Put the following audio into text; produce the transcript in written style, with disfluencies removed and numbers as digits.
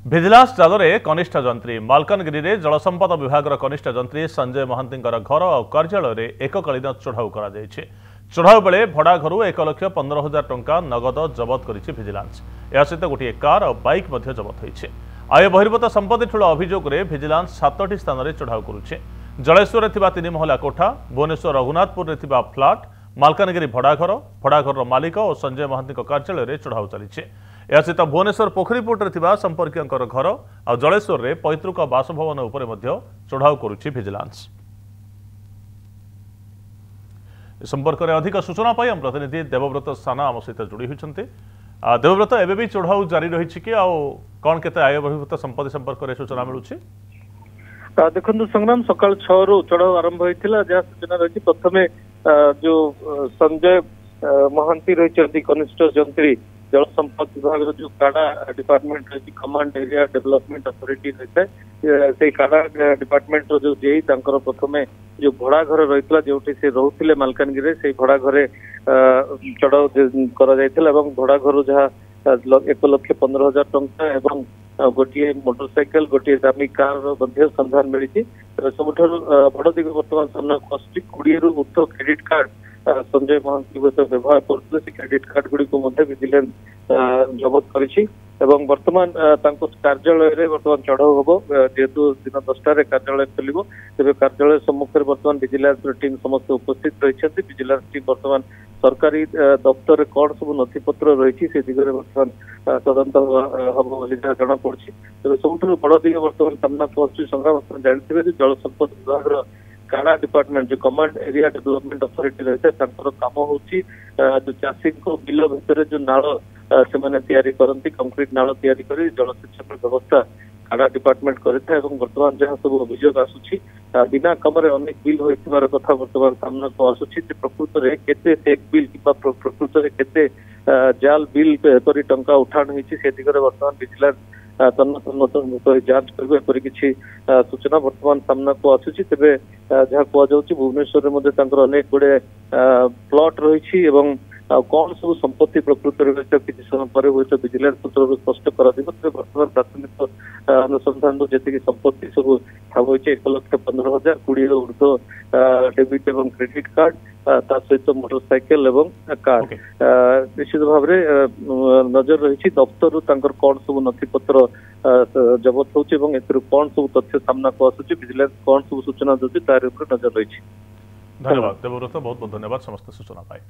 Vigilance जालरे कनिष्ठ जंत्री मालकानगिरी में जलसंपद विभाग कनिष्ठ जंत्री संजय महांती घर और कार्यालय एककालीन चढ़ाऊ कर चढ़ाऊ बेले भड़ा घर 1,15,000 टंका नगद जबत कर भिजिलांस। यह सहित गोटे कार और बाइक जबत होती। आय बहिर्भूत संपत्ति ठूल अभियोग में भिजिलांस 7टी स्थान में चढ़ाऊ करुचे। जलेश्वर 3 महला कोठा, भुवनेश्वर रघुनाथपुर फ्लाट, मालकानगिरी भड़ाघर मालिक और संजय महांती कार्यालय चढ़ाऊ चली। यह सहित भुवनेश्वर पोखरीपुट संपर्क घर और जलेश्वर में पैतृक बासभवन उपर चढ़ाऊ करुछि भिजिलांस। संपर्क में अधिक सूचना पाई हम प्रतिनिधि देवव्रत साना आम सहित जोड़ी होती। देवव्रत एवं भी चढ़ाऊ जारी रही कि कौन के आय बहिर्भूत संपत्ति संपर्क में सूचना मिलूँ? देखो संग्राम सकाल 6 रु चढ़ाऊ आरंभ होता जहाँ सूचना रही। प्रथम जो संजय महांती रही कनिष्ठ जंत्री जल संपद विभाग जो काड़ा डिपार्टमेंट रही कमांड एरिया डेवलपमेंट अथॉरिटी रही है से काड़ा डिपार्टमेंट जो जेई प्रथम जो भड़ा घर रही जो से रोते मालकानगिरी से भड़ा घरे चढ़ाऊ कर भड़ा घर जहाँ 1,15,000 टंका एवं गोटे मोटरसाइकेल गोटे दामी कार संधान मिली। सबुठ बड़ दिग बर्तमान सामना को 20 रु ऊर्ध्व क्रेडिट कार्ड संजय महांती व्यवहार करते क्रेडिट कार्ड गुड़ी विजिलेंस जबत कर बर्तमान कार्यालय बर्तमान चढ़ाऊ हम जेहेतु दिन 10टार कार्यालय खोल तेज कार्यालय सम्मुखें बर्तमान विजिलेंस टीम समस्त उपस्थित रही। विजिलेंस टीम बर्तमान सरकारी दफ्तर कौन सब नथिपत्र रही से दिगरे बर्तमान तदंत हम बोली जना पड़ी। तेज सब बड़ दिग बर्तमान सामना पहुंची संग्राम जानते जल संपद विभाग काड़ा डिपार्टमेंट जो कमांड एरिया डेवलपमेंट अथॉरिटी रही है काम हो जो चाषी बिल भितर जो नाल से करती कंक्रीट नाल तैयारी कर जलसेचन व्यवस्था काड़ा डिपार्टमेंट करता बर्तमान जहाँ सब अभियोग आसूची बिना कम अनेक बिल होइथिबार कथा बर्तमान सामना को आसूची प्रकृत में केते फेक बिल कि प्रकृत में केते जाल बिल एपरी टंका उठाण होइछि से दिगरे बर्तमान विजिलेंस जांच कर किसी सूचना बर्तमान सामना को आसूची। तेरे जहाँ कहुच्छी भुवनेश्वर में अनेक गुड़े प्लॉट रही कौन सब संपत्ति प्रकृत रही किसी समय पर हुए तो विजिलेंस सूत्र स्पष्ट कर बर्तमान प्राथमिक अनुसंधान जी संपत्ति सब ठाब हो 1,15,000 20 ऊर्ध्व डेबिट एवं क्रेडिट कार्ड सहित मोटरसाइकेल एवं कार निश्चित भाव नजर रही दफ्तर कौन सब नथिपत्र जबत हो कौन सब तथ्य सामना को आसूची विजिलेंस कौन सब सूचना दूसरी तार नजर रही। धन्यवाद देवव्रत, बहुत बहुत धन्यवाद समस्त सूचना पाए।